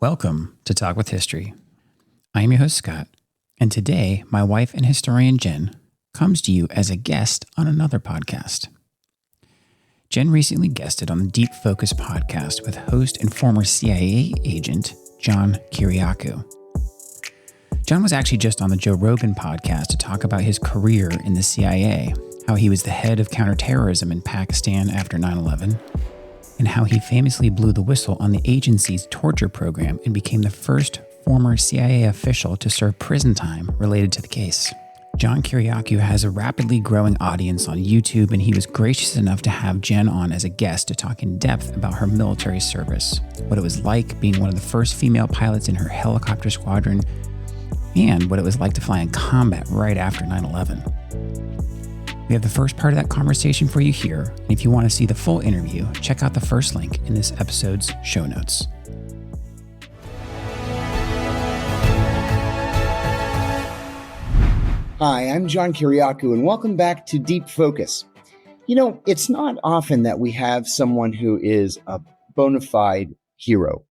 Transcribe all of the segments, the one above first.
Welcome to Talk with History. I am your host, Scott, and today my wife and historian Jenn comes to you as a guest on another podcast. Jenn recently guested on the Deep Focus podcast with host and former CIA agent John Kiriakou. John was actually just on the Joe Rogan podcast to talk about his career in the CIA, how he was the head of counterterrorism in Pakistan after 9/11, and how he famously blew the whistle on the agency's torture program and became the first former CIA official to serve prison time related to the case. John Kiriakou has a rapidly growing audience on YouTube, and he was gracious enough to have Jenn on as a guest to talk in depth about her military service, what it was like being one of the first female pilots in her helicopter squadron, and what it was like to fly in combat right after 9/11. We have the first part of that conversation for you here, and if you want to see the full interview, check out the first link in this episode's show notes. Hi, I'm John Kiriakou, and welcome back to Deep Focus. You know, it's not often that we have someone who is a bona fide hero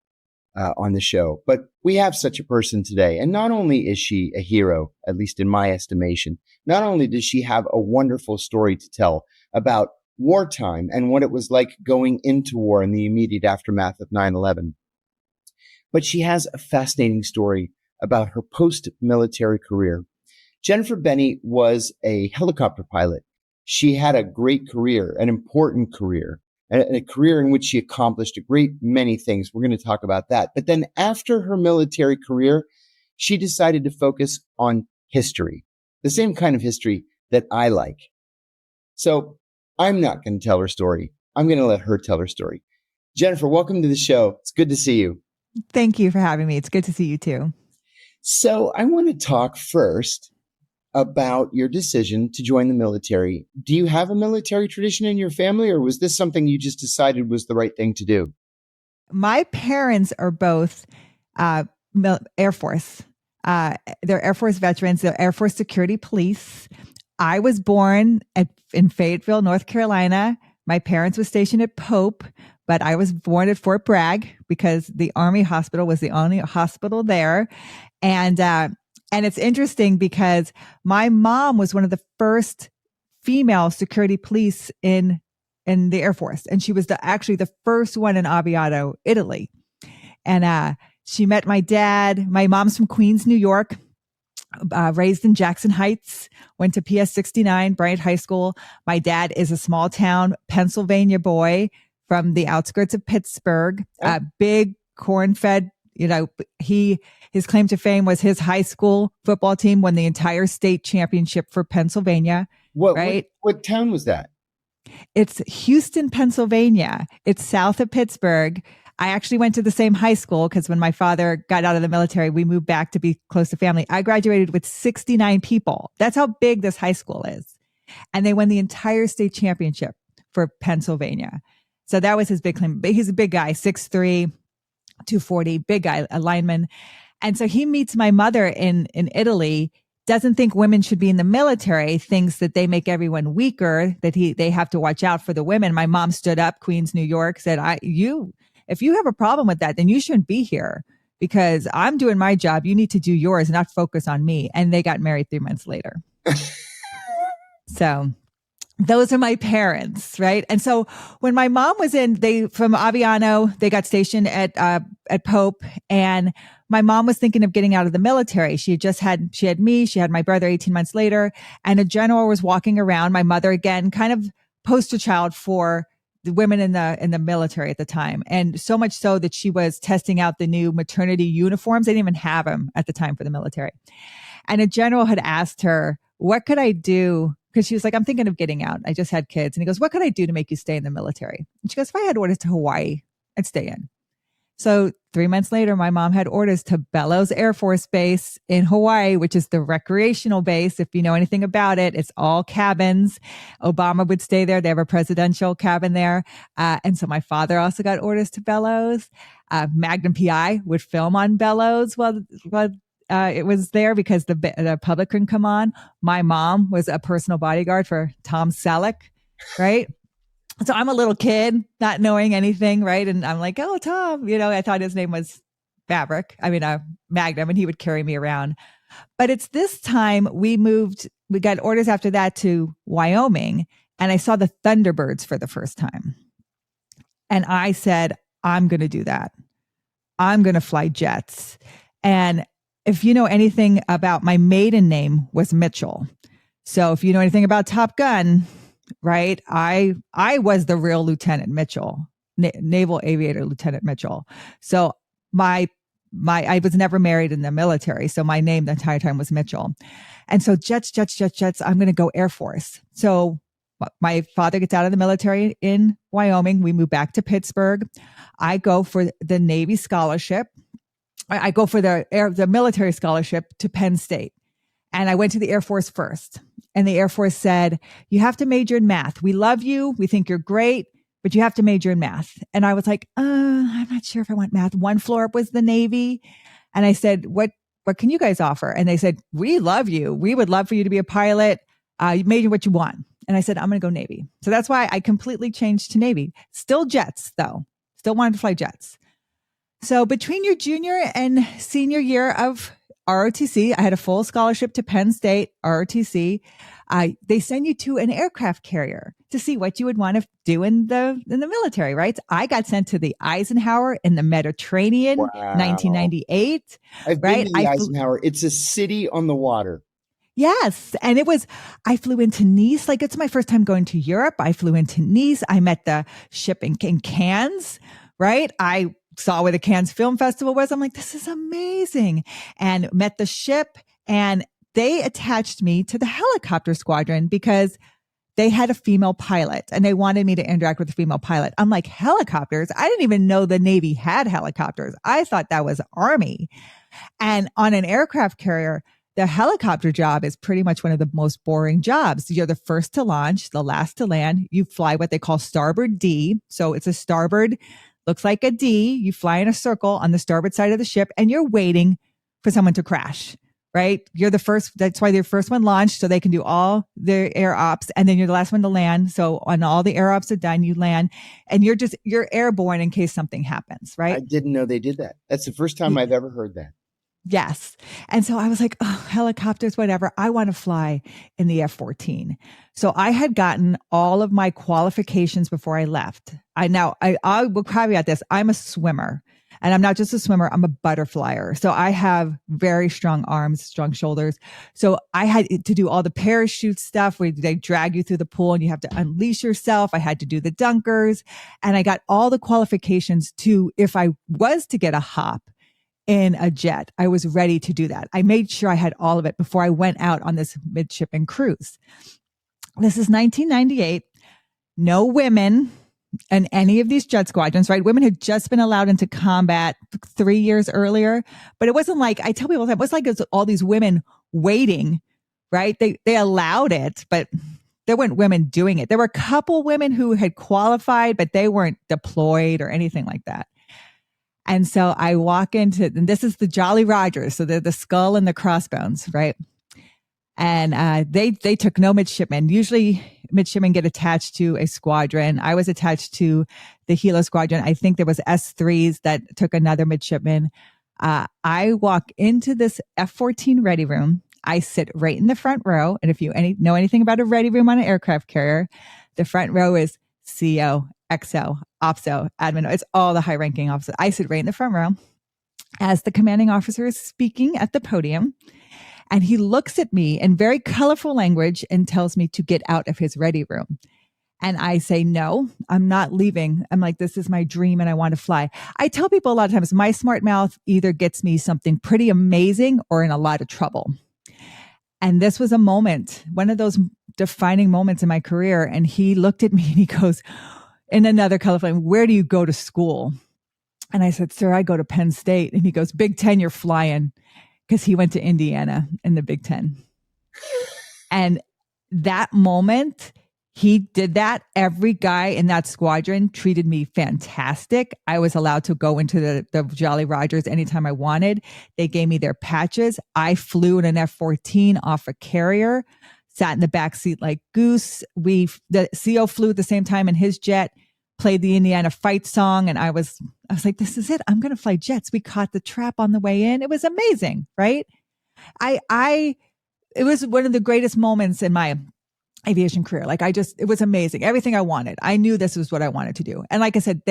on the show, but we have such a person today. And not only is she a hero, at least in my estimation, not only does she have a wonderful story to tell about wartime and what it was like going into war in the immediate aftermath of 9/11, but she has a fascinating story about her post-military career. Jennifer Benny was a helicopter pilot. She had a great career, an important career, a career in which she accomplished a great many things. We're going to talk about that. But then after her military career, she decided to focus on history, the same kind of history that I like. So I'm not going to tell her story. I'm going to let her tell her story. Jennifer, welcome to the show. It's good to see you. Thank you for having me. It's good to see you too. So I want to talk first about your decision to join the military. Do you have a military tradition in your family, or was this something you just decided was the right thing to do? My parents are both Air Force. They're Air Force veterans. They're Air Force Security Police. I was born in Fayetteville, North Carolina. My parents were stationed at Pope, but I was born at Fort Bragg because the Army hospital was the only hospital there. And it's interesting because my mom was one of the first female security police in the Air Force. And she was actually the first one in Aviato, Italy. And she met my dad. My mom's from Queens, New York, raised in Jackson Heights, went to PS 69, Bryant High School. My dad is a small town Pennsylvania boy from the outskirts of Pittsburgh, big corn-fed. You know, his claim to fame was his high school football team won the entire state championship for Pennsylvania. What town was that? It's Houston, Pennsylvania. It's south of Pittsburgh. I actually went to the same high school because when my father got out of the military, we moved back to be close to family. I graduated with 69 people. That's how big this high school is. And they won the entire state championship for Pennsylvania. So that was his big claim. He's a big guy, 6'3", 240, big guy, a lineman. And so he meets my mother in Italy, doesn't think women should be in the military, thinks that they make everyone weaker, that they have to watch out for the women. My mom stood up, Queens, New York, said, if you have a problem with that, then you shouldn't be here because I'm doing my job. You need to do yours, not focus on me. And they got married 3 months later. So those are my parents, right? And so when my mom was from Aviano, they got stationed at Pope, and my mom was thinking of getting out of the military. She had me, she had my brother 18 months later, and a general was walking around. My mother, again, kind of poster child for the women in the military at the time. And so much so that she was testing out the new maternity uniforms. They didn't even have them at the time for the military. And a general had asked her, what could I do? Because she was like, I'm thinking of getting out. I just had kids. And he goes, what could I do to make you stay in the military? And she goes, if I had orders to Hawaii, I'd stay in. So 3 months later, my mom had orders to Bellows Air Force Base in Hawaii, which is the recreational base. If you know anything about it, it's all cabins. Obama would stay there. They have a presidential cabin there. And so my father also got orders to Bellows. Magnum PI would film on Bellows while it was there because the public couldn't come on. My mom was a personal bodyguard for Tom Selleck, right? So I'm a little kid, not knowing anything, right? And I'm like, oh, Tom, I thought his name was Maverick. I mean, a Magnum, and he would carry me around. But it's this time we got orders after that to Wyoming, and I saw the Thunderbirds for the first time. And I said, I'm going to do that. I'm going to fly jets. And if you know anything about, my maiden name was Mitchell. So if you know anything about Top Gun, right? I was the real Lieutenant Mitchell, Naval Aviator Lieutenant Mitchell. So I was never married in the military. So my name the entire time was Mitchell. And so jets, I'm going to go Air Force. So my father gets out of the military in Wyoming. We move back to Pittsburgh. I go for the Navy scholarship. I go for the military scholarship to Penn State. And I went to the Air Force first. And the Air Force said, you have to major in math. We love you. We think you're great, but you have to major in math. And I was like, I'm not sure if I want math. One floor up was the Navy. And I said, what can you guys offer? And they said, we love you. We would love for you to be a pilot. Major what you want. And I said, I'm going to go Navy. So that's why I completely changed to Navy. Still jets, though. Still wanted to fly jets. So between your junior and senior year of ROTC, I had a full scholarship to Penn State, ROTC. They send you to an aircraft carrier to see what you would want to do in the military, right? I got sent to the Eisenhower in the Mediterranean, 1998. I've been to the Eisenhower. It's a city on the water. Yes. And I flew into Nice. Like, it's my first time going to Europe. I flew into Nice. I met the ship in Cannes, right? I saw where the Cannes Film Festival was. I'm like, this is amazing. And met the ship, and they attached me to the helicopter squadron because they had a female pilot and they wanted me to interact with a female pilot. I'm like, helicopters? I didn't even know the Navy had helicopters. I thought that was Army. And on an aircraft carrier, the helicopter job is pretty much one of the most boring jobs. You're the first to launch, the last to land. You fly what they call starboard D. So it's a starboard, looks like a D. You fly in a circle on the starboard side of the ship, and you're waiting for someone to crash, right? You're the first. That's why they're the first one launched, so they can do all their air ops. And then you're the last one to land. So when all the air ops are done, you land, and you're airborne in case something happens, right? I didn't know they did that. That's the first time I've ever heard that. Yes. And so I was like, oh, helicopters, whatever. I want to fly in the F-14. So I had gotten all of my qualifications before I left. I will caveat this. I'm a swimmer, and I'm not just a swimmer. I'm a butterflyer. So I have very strong arms, strong shoulders. So I had to do all the parachute stuff where they drag you through the pool and you have to unleash yourself. I had to do the dunkers, and I got all the qualifications to, if I was to get a hop in a jet, I was ready to do that. I made sure I had all of it before I went out on this midshipman cruise. This is 1998. No women in any of these jet squadrons, right? Women had just been allowed into combat 3 years earlier, but it wasn't like, I tell people all the time, it was like it was all these women waiting, right? They allowed it, but there weren't women doing it. There were a couple women who had qualified, but they weren't deployed or anything like that. And so I walk into, and this is the Jolly Rogers. So they're the skull and the crossbones, right? And they took no midshipmen. Usually midshipmen get attached to a squadron. I was attached to the Hilo squadron. I think there was S3s that took another midshipman. I walk into this F-14 ready room. I sit right in the front row. And if you know anything about a ready room on an aircraft carrier, the front row is CO, XO, OPSO, admin. It's all the high-ranking officers. I sit right in the front row as the commanding officer is speaking at the podium. And he looks at me in very colorful language and tells me to get out of his ready room. And I say, no, I'm not leaving. I'm like, this is my dream and I want to fly. I tell people a lot of times, my smart mouth either gets me something pretty amazing or in a lot of trouble. And this was a moment, one of those defining moments in my career. And he looked at me and he goes, in another colorful, where do you go to school? And I said, sir, I go to Penn State. And he goes, Big Ten, you're flying. Because he went to Indiana in the Big Ten. And that moment, he did that. Every guy in that squadron treated me fantastic. I was allowed to go into the Jolly Rogers anytime I wanted. They gave me their patches. I flew in an F-14 off a carrier, sat in the back seat like Goose. The CO flew at the same time in his jet, played the Indiana fight song. And I was like, this is it. I'm going to fly jets. We caught the trap on the way in. It was amazing. Right. It was one of the greatest moments in my aviation career. Like it was amazing. Everything I wanted. I knew this was what I wanted to do. And like I said,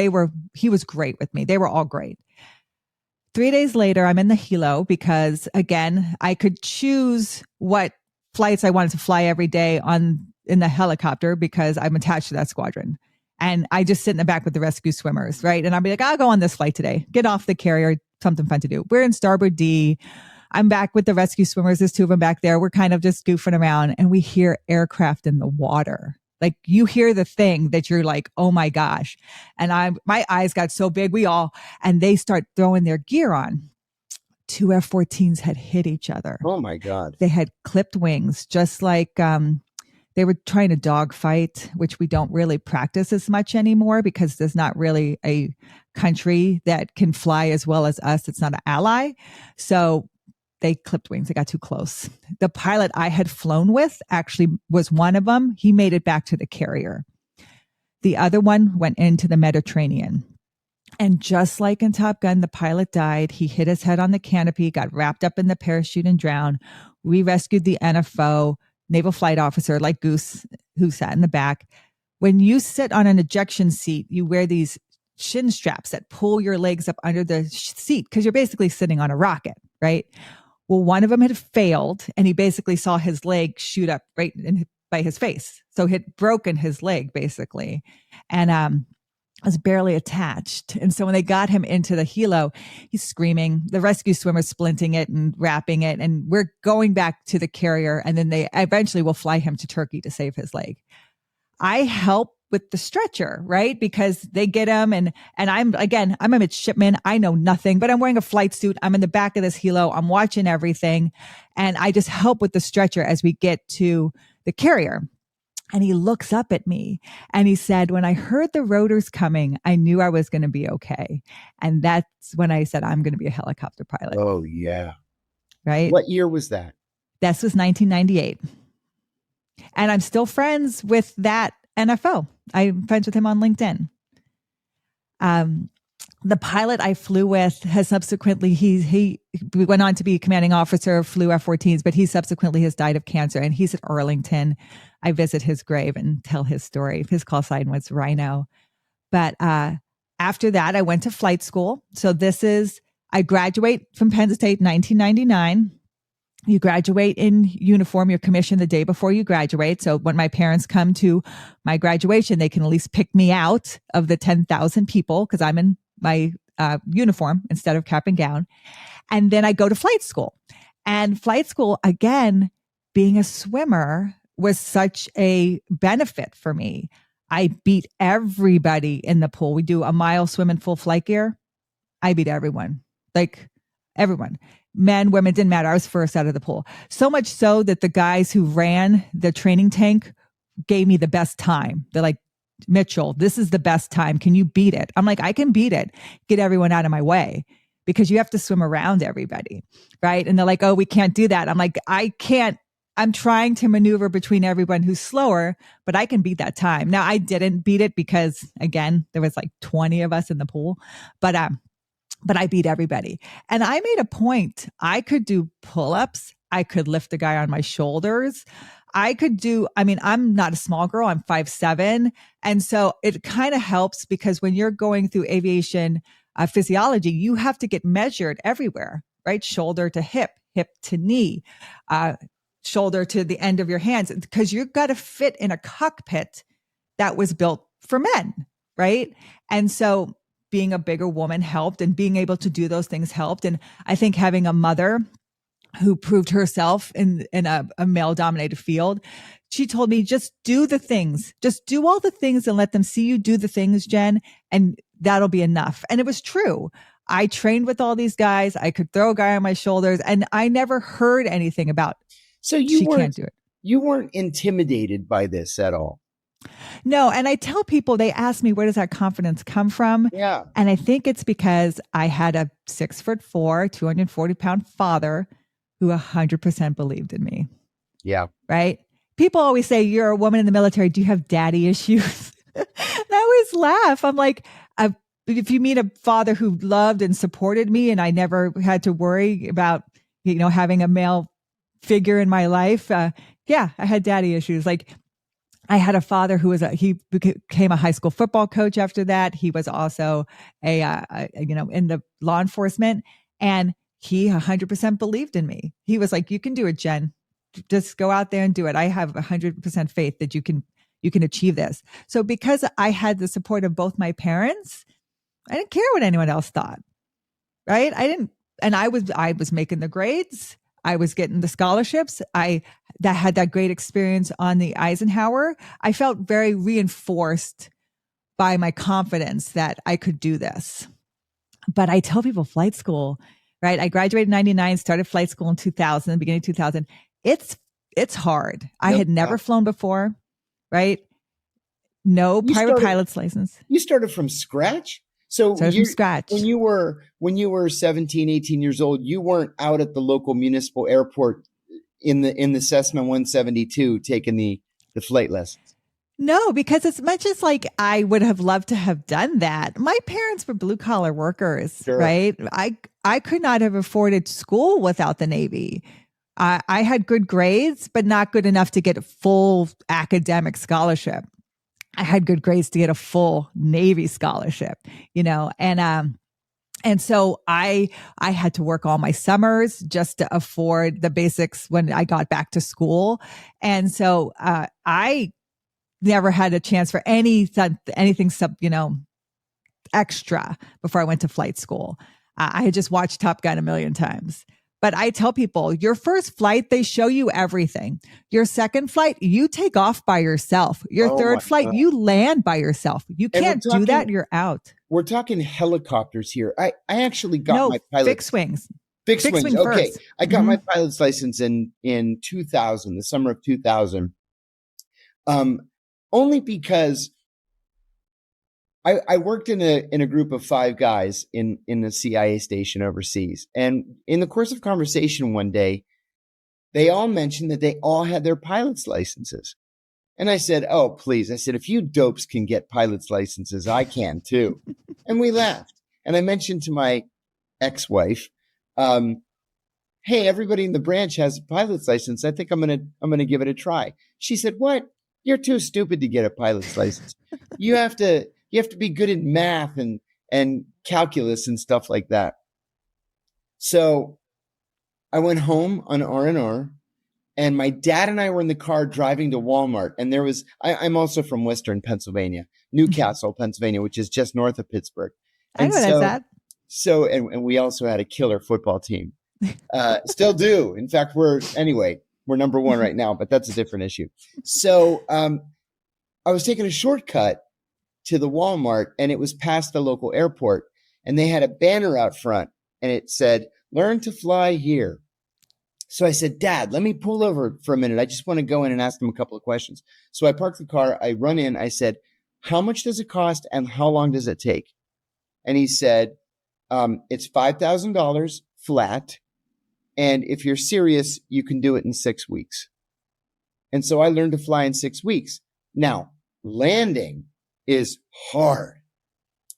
he was great with me. They were all great. 3 days later, I'm in the helo because again, I could choose what flights I wanted to fly every day in the helicopter because I'm attached to that squadron. And I just sit in the back with the rescue swimmers, right? And I'll be like, I'll go on this flight today. Get off the carrier, something fun to do. We're in starboard D. I'm back with the rescue swimmers. There's 2 of them back there. We're kind of just goofing around and we hear aircraft in the water. Like you hear the thing that you're like, oh my gosh. And my eyes got so big. And they start throwing their gear on. 2 F-14s had hit each other. Oh my God. They had clipped wings, just like they were trying to dogfight, which we don't really practice as much anymore because there's not really a country that can fly as well as us. It's not an ally. So they clipped wings. They got too close. The pilot I had flown with actually was one of them. He made it back to the carrier. The other one went into the Mediterranean. And just like in Top Gun, the pilot died. He hit his head on the canopy, got wrapped up in the parachute and drowned. We rescued the NFO, naval flight officer, like Goose, who sat in the back. When you sit on an ejection seat, you wear these shin straps that pull your legs up under the seat because you're basically sitting on a rocket, right? Well, one of them had failed and he basically saw his leg shoot up right by his face. So he had broken his leg basically. And was barely attached. And so when they got him into the helo, he's screaming, the rescue swimmer's splinting it and wrapping it. And we're going back to the carrier. And then they eventually will fly him to Turkey to save his leg. I help with the stretcher, right? Because they get him and I'm a midshipman. I know nothing, but I'm wearing a flight suit. I'm in the back of this helo. I'm watching everything. And I just help with the stretcher as we get to the carrier. And he looks up at me and he said, when I heard the rotors coming, I knew I was going to be okay. And that's when I said, I'm going to be a helicopter pilot. Oh, yeah. Right. What year was that? This was 1998. And I'm still friends with that NFO. I'm friends with him on LinkedIn. The pilot I flew with has subsequently, he went on to be commanding officer, flew F-14s, but he subsequently has died of cancer and he's at Arlington. I visit his grave and tell his story. His call sign was Rhino. But after that, I went to flight school. So I graduate from Penn State in 1999. You graduate in uniform, you're commissioned the day before you graduate. So when my parents come to my graduation, they can at least pick me out of the 10,000 people because I'm in my uniform instead of cap and gown. And then I go to flight school. And flight school, again, being a swimmer was such a benefit for me. I beat everybody in the pool. We do a mile swim in full flight gear. I beat everyone, like everyone. Men, women, didn't matter. I was first out of the pool. So much so that the guys who ran the training tank gave me the best time. They're like, Mitchell, this is the best time. Can you beat it? I'm like, I can beat it. Get everyone out of my way because you have to swim around everybody. Right. And they're like, oh, we can't do that. I'm like, I can't. I'm trying to maneuver between everyone who's slower, but I can beat that time. Now, I didn't beat it because, again, there was like 20 of us in the pool, but I beat everybody. And I made a point. I could do pull-ups. I could lift a guy on my shoulders. I'm not a small girl. I'm 5'7". And so it kind of helps because when you're going through aviation physiology, you have to get measured everywhere, right? Shoulder to hip to knee, shoulder to the end of your hands, because you've got to fit in a cockpit that was built for men, right? And so being a bigger woman helped and being able to do those things helped. And I think having a mother who proved herself in a male-dominated field, she told me, just do the things. Just do all the things and let them see you do the things, Jen, and that'll be enough. And it was true. I trained with all these guys. I could throw a guy on my shoulders, and I never heard anything about, so she can't do it. You weren't intimidated by this at all? No. And I tell people, they ask me, where does that confidence come from? Yeah. And I think it's because I had a 6'4", 240-pound father who 100% believed in me. Yeah. Right. People always say, you're a woman in the military. Do you have daddy issues? And I always laugh. I'm like, if you meet a father who loved and supported me and I never had to worry about, having a male figure in my life. Yeah, I had daddy issues. Like I had a father who he became a high school football coach after that. He was also in the law enforcement, and he 100% believed in me. He was like, you can do it, Jen. Just go out there and do it. I have 100% faith that you can achieve this. So because I had the support of both my parents, I didn't care what anyone else thought. Right? And I was making the grades. I was getting the scholarships. I had that great experience on the Eisenhower. I felt very reinforced by my confidence that I could do this. But I tell people flight school, right? I graduated in 99, started flight school in 2000, beginning of 2000. It's hard. I had never flown before, right? No private pilot's license. You started from scratch? So from scratch. When you were 17, 18 years old, you weren't out at the local municipal airport in the Cessna 172 taking the flight lessons. No, because as much as like I would have loved to have done that, my parents were blue collar workers, sure. Right? I could not have afforded school without the Navy. I had good grades, but not good enough to get a full academic scholarship. I had good grades to get a full Navy scholarship, and so I had to work all my summers just to afford the basics when I got back to school. And so I never had a chance for anything extra before I went to flight school. I had just watched Top Gun a million times. But I tell people, your first flight, they show you everything. Your second flight, you take off by yourself. Your third flight, you land by yourself. You can't do that. You're out. We're talking helicopters here. I actually got my pilot. Fixed wings. Fixed wings. Okay. First. I got my pilot's license in 2000, the summer of 2000. Only because I worked in a group of 5 guys in the CIA station overseas. And in the course of conversation one day, they all mentioned that they all had their pilot's licenses. And I said, oh, please. I said, if you dopes can get pilot's licenses, I can too. And we laughed. And I mentioned to my ex-wife, hey, everybody in the branch has a pilot's license. I think I'm going to give it a try. She said, what? You're too stupid to get a pilot's license. You have to be good in math and calculus and stuff like that. So I went home on R&R, and my dad and I were in the car driving to Walmart. And there was, I'm also from Western Pennsylvania, Newcastle, Pennsylvania, which is just north of Pittsburgh. And I know that. So, and we also had a killer football team. Still do. In fact, we're number 1 right now, but that's a different issue. So I was taking a shortcut to the Walmart, and it was past the local airport, and they had a banner out front, and it said, learn to fly here. So I said, Dad, let me pull over for a minute. I just want to go in and ask them a couple of questions. So I parked the car. I run in. I said, how much does it cost and how long does it take? And he said, it's $5,000 flat. And if you're serious, you can do it in 6 weeks. And so I learned to fly in 6 weeks. Now, landing is hard.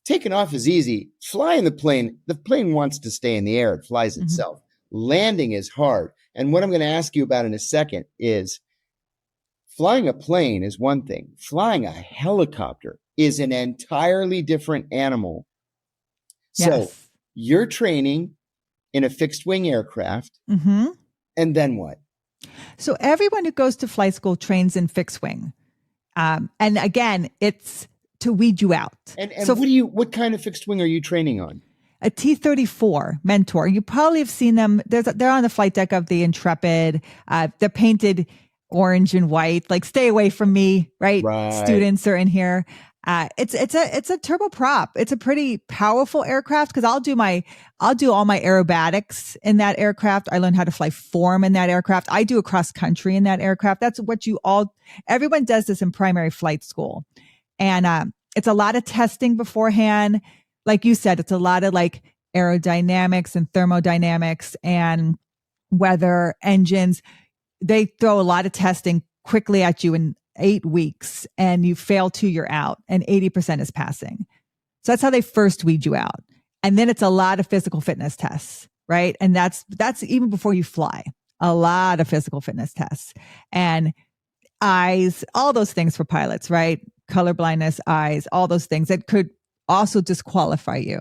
Taking off is easy. Flying the plane wants to stay in the air. It flies itself. Landing is hard. And what I'm going to ask you about in a second is flying a plane is one thing. Flying a helicopter is an entirely different animal. Yes. So you're training in a fixed wing aircraft. And then what? So everyone who goes to flight school trains in fixed wing. And again, it's to weed you out. And so what kind of fixed wing are you training on? A T-34 Mentor. You probably have seen them. They're on the flight deck of the Intrepid. They're painted orange and white. Like, stay away from me, right? Students are in here. It's a turboprop. It's a pretty powerful aircraft because I'll do all my aerobatics in that aircraft. I learned how to fly form in that aircraft. I do a cross country in that aircraft. That's what everyone does this in primary flight school. And it's a lot of testing beforehand. Like you said, it's a lot of like aerodynamics and thermodynamics and weather, engines. They throw a lot of testing quickly at you in 8 weeks and you fail 2, you're out, and 80% is passing. So that's how they first weed you out. And then it's a lot of physical fitness tests, right? And that's even before you fly, a lot of physical fitness tests and eyes, all those things for pilots, right? Color blindness, eyes, all those things that could also disqualify you.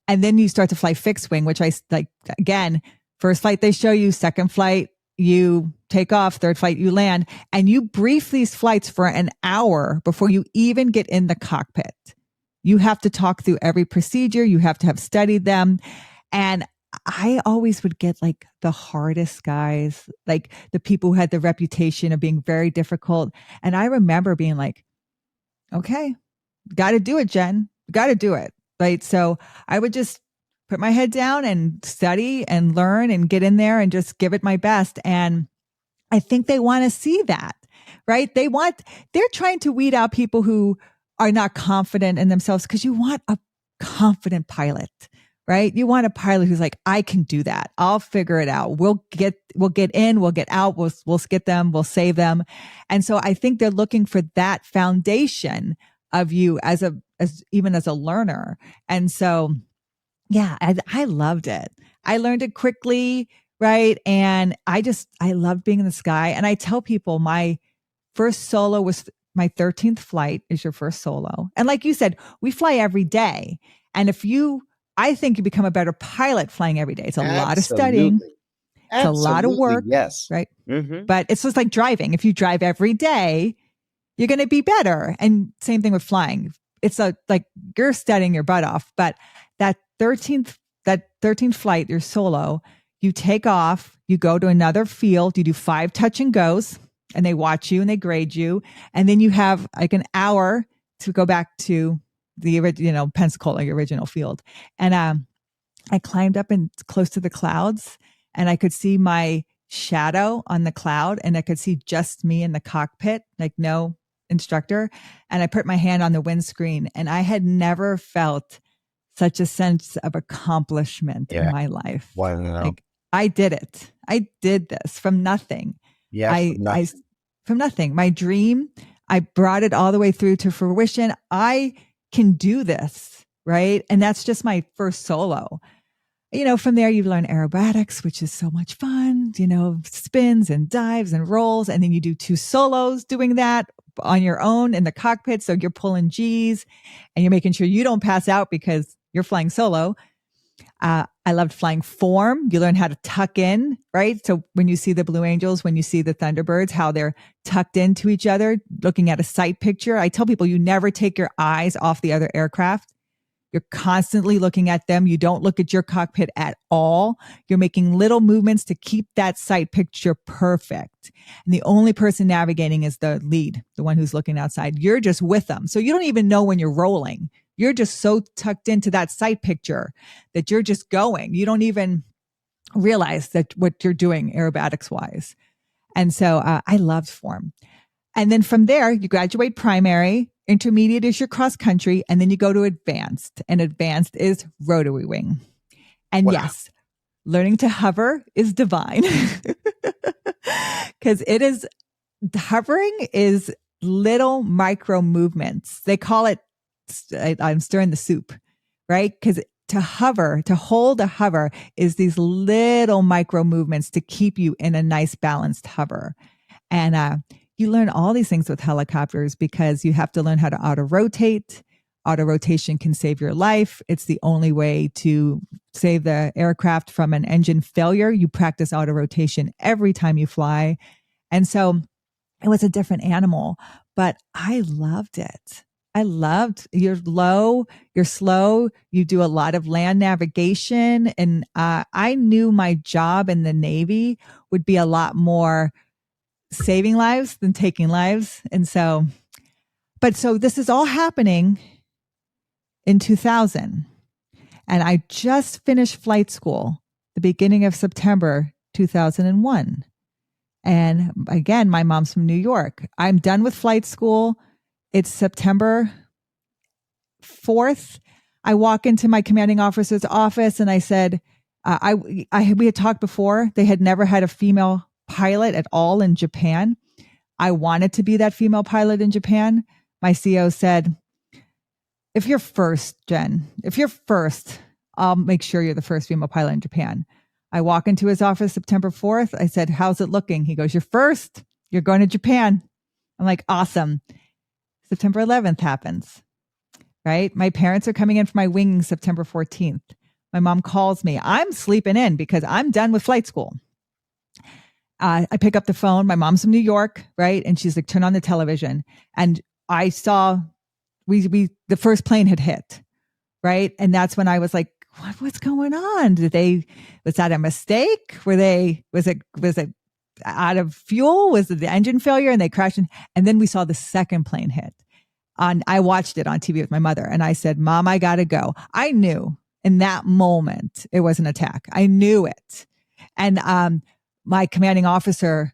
And then you start to fly fixed wing, which I like, again, first flight they show you, second flight you take off, third flight you land, and you brief these flights for an hour before you even get in the cockpit. You have to talk through every procedure. You have to have studied them. And I always would get like the hardest guys, like the people who had the reputation of being very difficult. And I remember being like, okay, got to do it, Jen. Got to do it. Right. So I would just put my head down and study and learn and get in there and just give it my best. And I think they want to see that, right? They're trying to weed out people who are not confident in themselves, because you want a confident pilot, right? You want a pilot who's like, I can do that. I'll figure it out. We'll get in, we'll get out, we'll get them, we'll save them. And so I think they're looking for that foundation of you as even as a learner. And so, yeah, I loved it. I learned it quickly, right? And I loved being in the sky. And I tell people my first solo was my 13th flight is your first solo. And like you said, we fly every day. And I think you become a better pilot flying every day. It's a lot of studying. It's a lot of work. Yes. Right. Mm-hmm. But it's just like driving. If you drive every day, you're going to be better. And same thing with flying. It's like you're studying your butt off. But that 13th flight, your solo, you take off, you go to another field, you do 5 touch and goes, and they watch you and they grade you. And then you have like an hour to go back to the original Pensacola, your original field. And I climbed up and close to the clouds, and I could see my shadow on the cloud, and I could see just me in the cockpit, like no instructor. And I put my hand on the windscreen, and I had never felt such a sense of accomplishment in my life. Wow. Like, I did it. I did this from nothing. Yeah, from nothing. My dream, I brought it all the way through to fruition. I can do this, right? And that's just my first solo. From there you learn aerobatics, which is so much fun, spins and dives and rolls. And then you do 2 solos doing that on your own in the cockpit. So you're pulling G's and you're making sure you don't pass out because you're flying solo. I loved flying form. You learn how to tuck in, right? So when you see the Blue Angels, when you see the Thunderbirds, how they're tucked into each other, looking at a sight picture. I tell people you never take your eyes off the other aircraft. You're constantly looking at them. You don't look at your cockpit at all. You're making little movements to keep that sight picture perfect. And the only person navigating is the lead, the one who's looking outside. You're just with them. So you don't even know when you're rolling. You're just so tucked into that sight picture that you're just going. You don't even realize that what you're doing aerobatics wise. And so I loved form. And then from there, you graduate primary. Intermediate is your cross country, and then you go to advanced, and advanced is rotary wing. And yes, learning to hover is divine, because hovering is little micro movements. They call it, I'm stirring the soup, right? Because to hold a hover is these little micro movements to keep you in a nice balanced hover. And you learn all these things with helicopters because you have to learn how to auto rotate. Auto rotation can save your life. It's the only way to save the aircraft from an engine failure. You practice auto rotation every time you fly. And so it was a different animal, but I loved it. You're low, you're slow, you do a lot of land navigation. And I knew my job in the Navy would be a lot more saving lives than taking lives. And so this is all happening in 2000. And I just finished flight school the beginning of September 2001. And again, my mom's from New York. I'm done with flight school. It's September 4th. I walk into my commanding officer's office and I said, we had talked before. They had never had a female pilot at all in Japan. I wanted to be that female pilot in Japan. My CEO said, if you're first, Jen, if you're first, I'll make sure you're the first female pilot in Japan. I walk into his office September 4th. I said, how's it looking? He goes, you're first. You're going to Japan. I'm like, awesome. September 11th happens, right? My parents are coming in for my winging September 14th. My mom calls me. I'm sleeping in because I'm done with flight school. I pick up the phone. My mom's from New York, right? And she's like, turn on the television. And I saw the first plane had hit, right? And that's when I was like, what's going on? Was that a mistake? Was it out of fuel? Was it the engine failure? And they crashed. And then we saw the second plane hit. I watched it on TV with my mother and I said, Mom, I got to go. I knew in that moment it was an attack. I knew it. And my commanding officer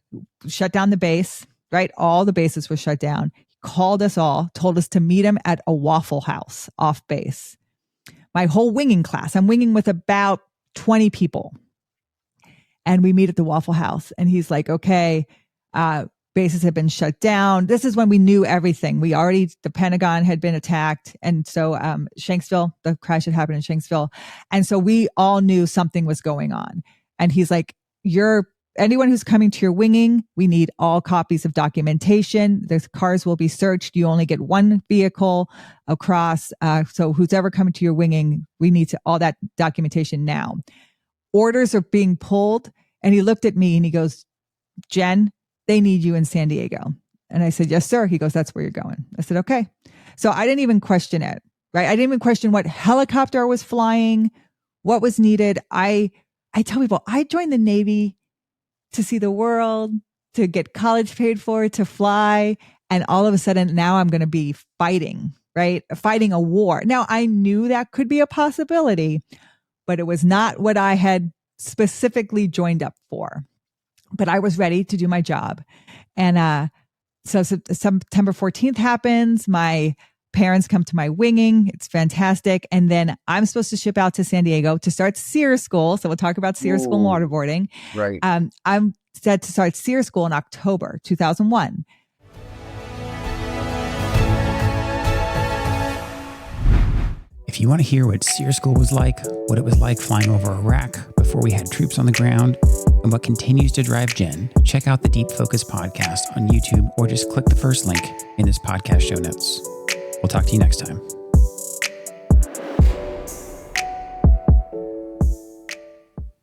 shut down the base, right? All the bases were shut down. He called us all, told us to meet him at a Waffle House off base. My whole winging class, I'm winging with about 20 people. And we meet at the Waffle House. And he's like, okay, bases have been shut down. This is when we knew everything. The Pentagon had been attacked. And so Shanksville, the crash had happened in Shanksville. And so we all knew something was going on. And he's like, anyone who's coming to your winging, we need all copies of documentation. The cars will be searched. You only get one vehicle across. So who's ever coming to your winging, we need all that documentation now. Orders are being pulled. And he looked at me and he goes, Jen, they need you in San Diego. And I said, yes, sir. He goes, that's where you're going. I said, okay. So I didn't even question it, right? I didn't even question what helicopter I was flying, what was needed. I tell people I joined the Navy to see the world, to get college paid for, to fly. And all of a sudden now I'm going to be fighting, right? Fighting a war. Now I knew that could be a possibility, but it was not what I had specifically joined up for. But I was ready to do my job. And so September 14th happens. My parents come to my winging. It's fantastic. And then I'm supposed to ship out to San Diego to start SEER school. So we'll talk about SEER school and waterboarding. Right. I'm set to start SEER school in October 2001. If you want to hear what SEER school was like, what it was like flying over Iraq before we had troops on the ground, and what continues to drive Jen, check out the Deep Focus podcast on YouTube or just click the first link in this podcast show notes. We'll talk to you next time.